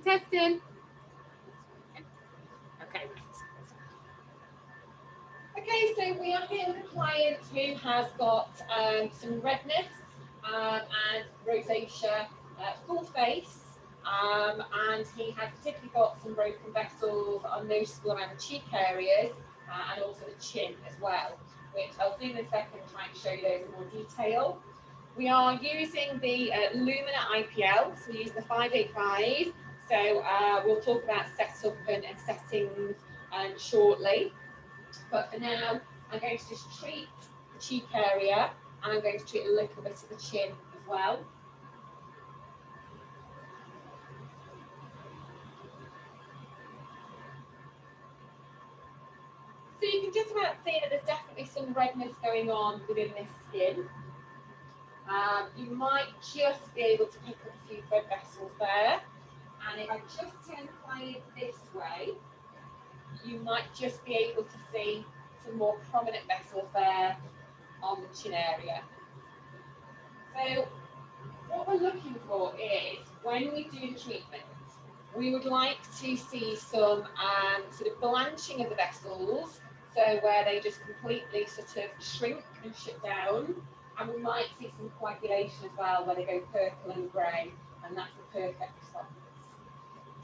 Testing. Okay. Okay, so we are here with a client who has got some redness and rosacea, full face, and he has particularly got some broken vessels that are noticeable around the cheek areas and also the chin as well, which I'll do in a second and try and show you those in more detail. We are using the Lumina IPL, so we use the 585. So we'll talk about setup and settings shortly. But for now, I'm going to just treat the cheek area and I'm going to treat a little bit of the chin as well. So you can just about see that there's definitely some redness going on within this skin. You might just be able to pick up a few red vessels there. And if I just turn the client this way, you might just be able to see some more prominent vessels there on the chin area. So what we're looking for is, when we do the treatment, we would like to see some sort of blanching of the vessels, so where they just completely sort of shrink and shut down, and we might see some coagulation as well, where they go purple and grey, and that's the perfect response.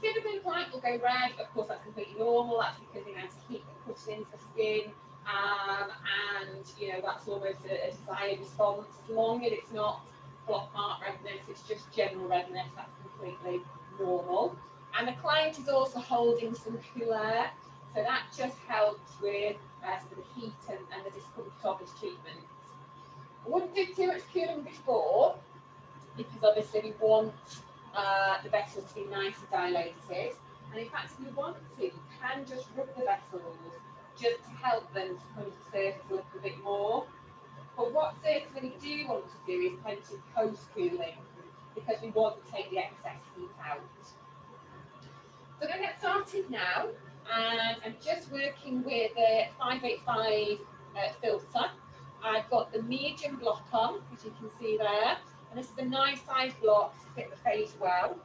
Typically, the client will go red. Of course, that's completely normal. That's because the amount of heat that pushes into the skin, and you know that's almost a desired response. As long as it's not block mark redness, it's just general redness. That's completely normal. And the client is also holding some cool air, so that just helps with sort of the heat and the discomfort of this treatment. I wouldn't do too much cooling before, because obviously we want the vessels to be nice and dilated. And in fact, if you want to, you can just rub the vessels just to help them to come to the surface a little bit more. But what certainly we do want to do is plenty of post-cooling, because we want to take the excess heat out. So I'm going to get started now, and I'm just working with the 585 filter. I've got the medium block on, as you can see there, and this is a nice size block to fit the face well.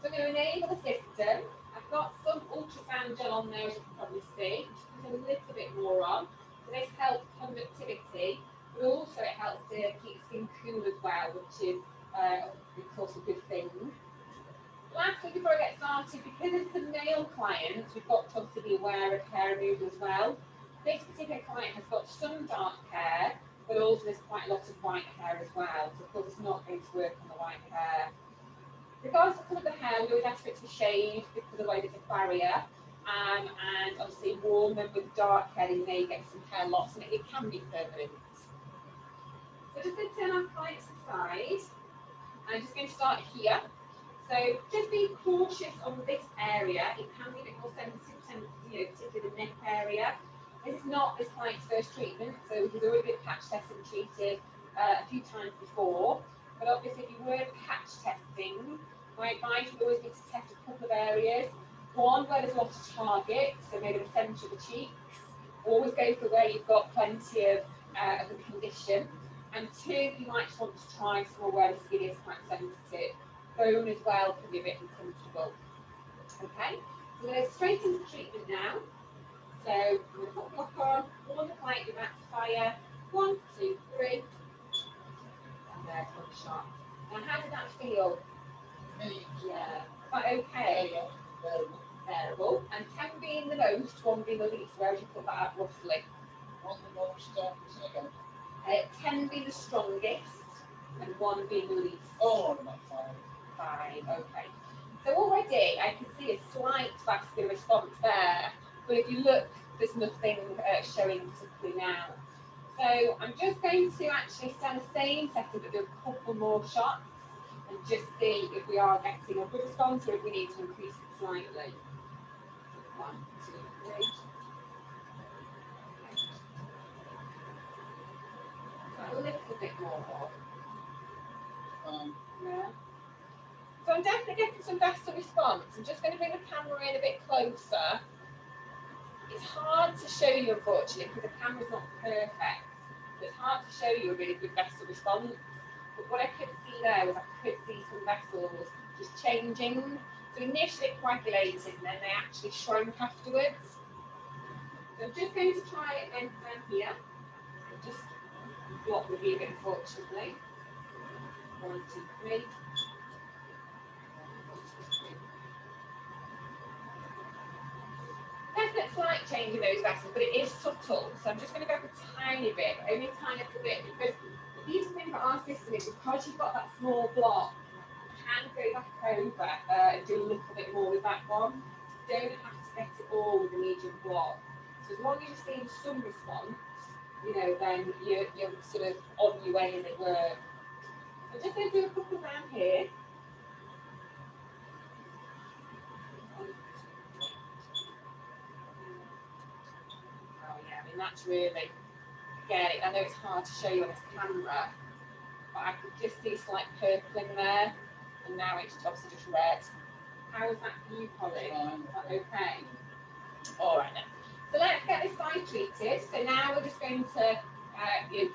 So I'm going to enable the system. I've got some ultrasound gel on there, as you can probably see. Just put a little bit more on. So this helps conductivity, but also it helps to keep skin cool as well, which is, of course, a good thing. Lastly, before I get started, because it's a male client, we've got to obviously be aware of hair removal as well. This particular client has got some dark hair, but also there's quite a lot of white hair as well. So of course it's not going to work on the white hair. Regardless of the colour of the hair, we always ask for it to be shaved, because otherwise it's a barrier. And obviously warm them with dark hair, you may get some hair loss, and it can be permanent. So just going to turn our clients aside. I'm just going to start here. So just be cautious on this area. It can be a bit more sensitive, particularly the neck area. This is not this client's first treatment, so he's already been patch tested and treated a few times before. But obviously, if you were patch testing, my advice would always be to test a couple of areas. One, where there's a lot of target, so maybe the centre of the cheeks. Always go for where you've got plenty of the condition. And two, you might just want to try somewhere where the skin is quite sensitive. Bone as well can be a bit uncomfortable. Okay, so we're going to go straight into treatment now. So I'm going to put block on, warm the client, you're about to fire. 1, 2, 3. And there's one shot. Now, how did that feel? Yeah. Quite okay? Yeah. Bearable. And 10 being the most, 1 being the least. Where would you put that at roughly? 1 the most, second. 10 being the strongest, and 1 being the least. Oh, about 5. 5, okay. So already I can see a slight vascular response there, but if you look, there's nothing showing particularly now. So I'm just going to actually stand the same setting, but do a couple more shots and just see if we are getting a good response or if we need to increase it slightly. 1, 2, 3. Okay. So a little bit more. Yeah. So I'm definitely getting some better response. I'm just going to bring the camera in a bit closer. It's hard to show you, unfortunately, because the camera's not perfect. So it's hard to show you a really good vessel response. But what I could see there was I could see some vessels just changing. So initially it coagulated and then they actually shrank afterwards. So I'm just going to try it then down here. Just block the view, unfortunately. 1, 2, 3. Definite slight change in those vessels, but it is subtle. So I'm just going to go up a tiny bit, only a tiny little bit, because the beautiful thing about our system is because you've got that small block, you can go back over and do a little bit more with that one. You don't have to get it all with a medium block. So as long as you're seeing some response, you know, then you're sort of on your way, as it were. So I'm just going to do a couple down here. Oh yeah, I mean that's really, again, I know it's hard to show you on this camera, but I could just see slight purpling there, and now it's obviously just red. How is that for you, Colin? Is that okay? All right then. So let's get this side treated. So now we're just going to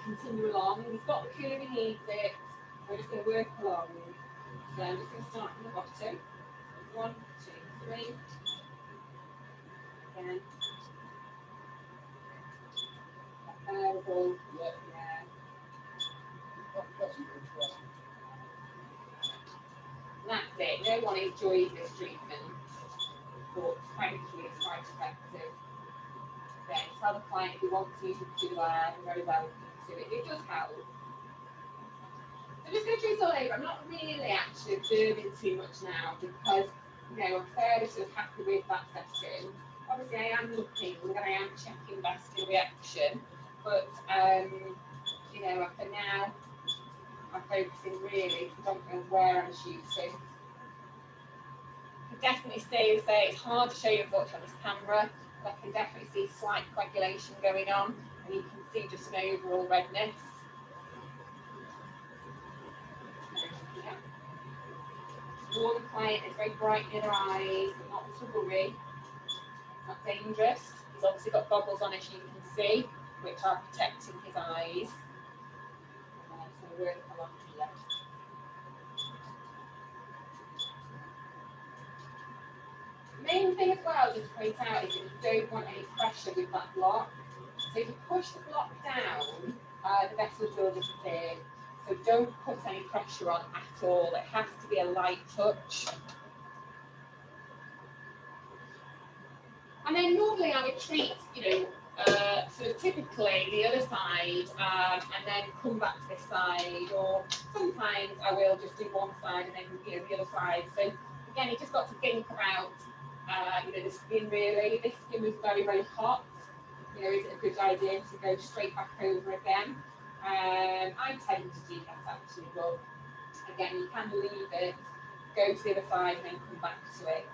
continue along. He's got the colour he needs it. We're just going to work along. So I'm just going to start from the bottom. 1, 2, 3. Again. Purple. Yeah. That's it. No one enjoys this treatment, but thankfully it's quite effective. Then tell the client if you want to use it to wear, you're very welcome to it. It does help. So I'm just going to treat all over. I'm not really actually observing too much now because, you know, I'm fairly sort of happy with that setting. Obviously, I am looking and I am checking vascular reaction, but, you know, for now, I'm focusing really predominantly on where I'm shooting. I can definitely say it's hard to show you unfortunately on this camera, but I can definitely see slight coagulation going on, and you can see just an overall redness. Yeah. Warm client is very bright in their eyes, but not to worry. It's not dangerous. He's obviously got goggles on, as you can see, which are protecting his eyes. And I'm just going to work along here. The main thing as well, just to point out, is that you don't want any pressure with that block. So if you push the block down, the vessels will disappear. So don't put any pressure on at all. It has to be a light touch. And then normally I would treat, you know, sort of typically the other side and then come back to this side, or sometimes I will just do one side and then, you know, the other side. So again, you just got to think about, you know, the skin really. This skin was very, very hot. You know, is it a good idea to go straight back over again? I tend to do that actually, but again, you can leave it, go to the other side and then come back to it.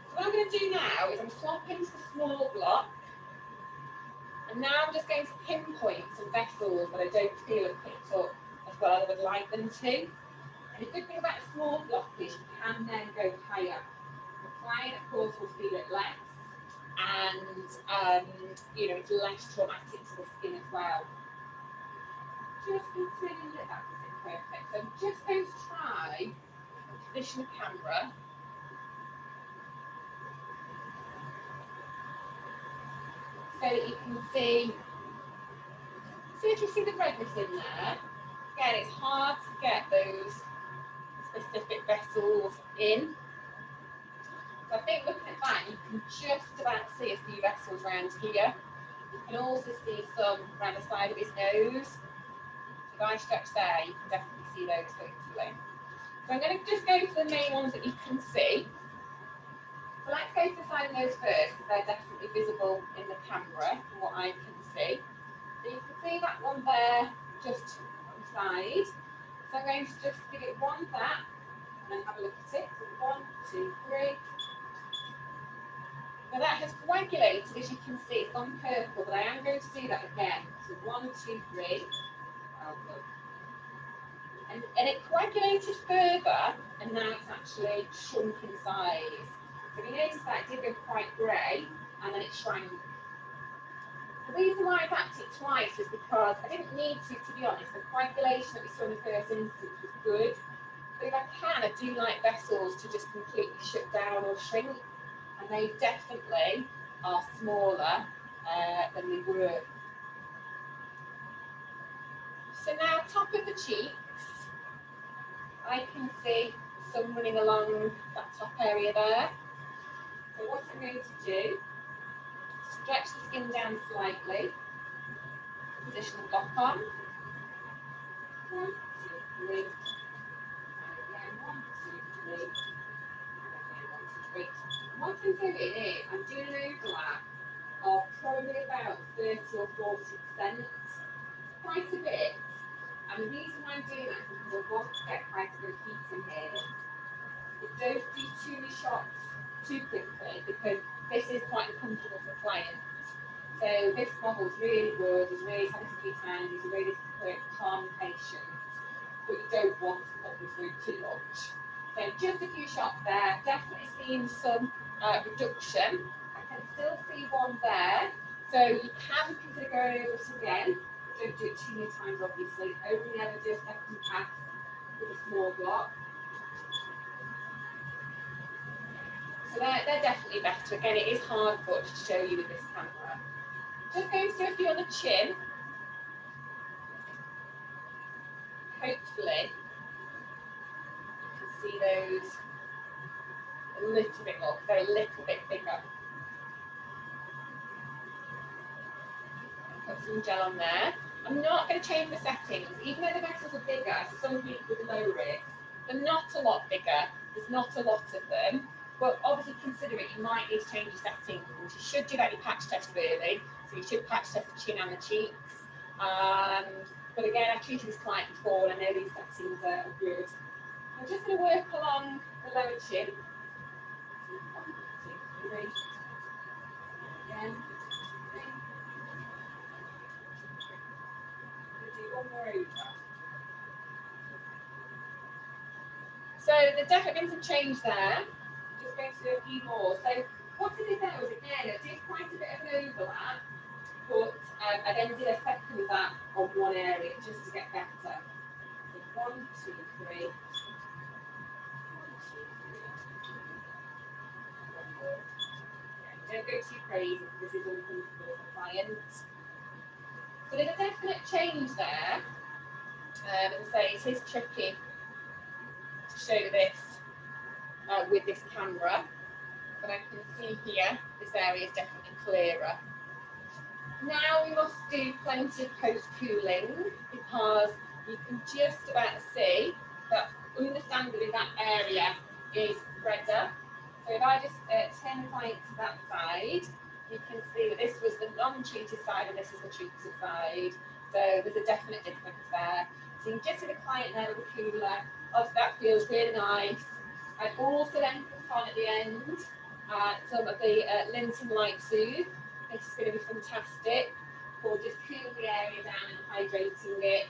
So what I'm going to do now is I'm swapping to the small block, and now I'm just going to pinpoint some vessels that I don't feel have picked up as well as I would like them to. And the good thing about a small block is you can then go higher. The client, of course, will feel it less, and you know, it's less traumatic to the skin as well. Just considering that that's perfect. So I'm just going to try and position the camera so that you can see if you see the redness in there. Again, it's hard to get those specific vessels in. So I think looking at that, you can just about see a few vessels around here. You can also see some around the side of his nose. So if I stretch there, you can definitely see those hopefully. So I'm going to just go for the main ones that you can see. So let's go to the side of the nose first, because they're definitely visible in the camera from what I can see. So you can see that one there, just on the side. So I'm going to just give it one tap, and then have a look at it. So 1, 2, 3. Now that has coagulated, as you can see, it's gone purple, but I am going to do that again. So 1, 2, 3. Well done. And it coagulated further, and now it's actually shrunk in size. So you notice that it did go quite grey, and then it shrank. The reason why I backed it twice is because I didn't need to be honest. The coagulation that we saw in the first instance was good, But if I can, I do like vessels to just completely shut down or shrink, and they definitely are smaller than they were. So now, top of the cheeks, I can see some running along that top area there. So what I'm going to do, stretch the skin down slightly, position the block on. 1, 2, 3, and again 1, 2, 3, and again 1, 2, 3. And what I'm doing is I'm doing an overlap of probably about 30 or 40%, quite a bit. And the reason why I'm doing that is because I want to get quite a good heat in here. But don't do too many shots too quickly, because this is quite uncomfortable for clients. So this model is really good, he's really sensitive and he's a really calm patient, but you don't want to put them through too much. So just a few shots there, definitely seeing some reduction. I can still see one there, so you can consider going over this again. Don't do it too many times, obviously. Only ever do a second pass with a small block. So they're definitely better. Again, it is hard but to show you with this camera. Just going to do a few on the chin. Hopefully, you can see those a little bit more, they're a little bit bigger. Put some gel on there. I'm not going to change the settings, even though the vessels are bigger, so some people would lower it. They're not a lot bigger, there's not a lot of them, but obviously consider it, you might need to change your settings. You should do that in your patch test early, so you should patch test the chin and the cheeks. But again, I've treated this client before and I know these settings are good. I'm just going to work along the lower chin. 1, 2, 3. Again. Do one more over. So there's definitely been some change there. Just going to do a few more. So what I did there was, again, I did quite a bit of an overlap, but I then did a second of that on one area just to get better. So 1, 2, 3. 1, 2, 3. One more. Don't go too crazy, this is uncomfortable for clients. So there's a definite change there. And say it is tricky to show this with this camera, but I can see here this area is definitely clearer. Now we must do plenty of post-cooling, because you can just about see that understandably that area is redder. So if I just turn the client to that side, you can see that this was the non-treated side and this is the treated side. So there's a definite difference there. So you can just see the client there with the cooler. Obviously that feels really nice. I also then put on at the end some of the lint and light soothe. This is going to be fantastic for just cooling the area down and hydrating it.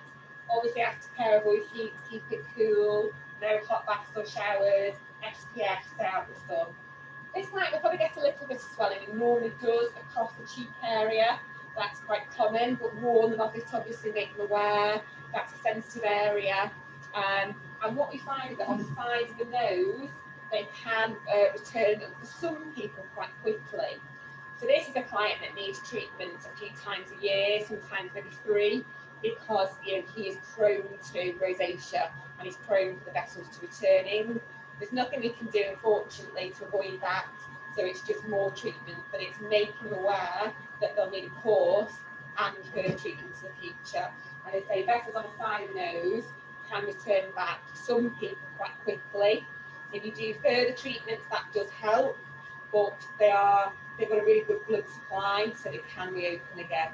Obviously aftercare, avoid heat, keep it cool, no hot baths or showers, SPF, stay out the sun. This client will probably get a little bit of swelling, it normally does across the cheek area. That's quite common, but warn them of it, obviously make them aware that's a sensitive area. And what we find is that on the sides of the nose, they can return for some people quite quickly. So this is a client that needs treatment a few times a year, sometimes maybe 3, because he is prone to rosacea and he's prone for the vessels to returning. There's nothing we can do, unfortunately, to avoid that. So it's just more treatment, but it's making them aware that they'll need a course and further treatment in the future. And I say vessels on the side of the nose can return back to some people quite quickly. If you do further treatments, that does help, but they've got a really good blood supply, so it can reopen again.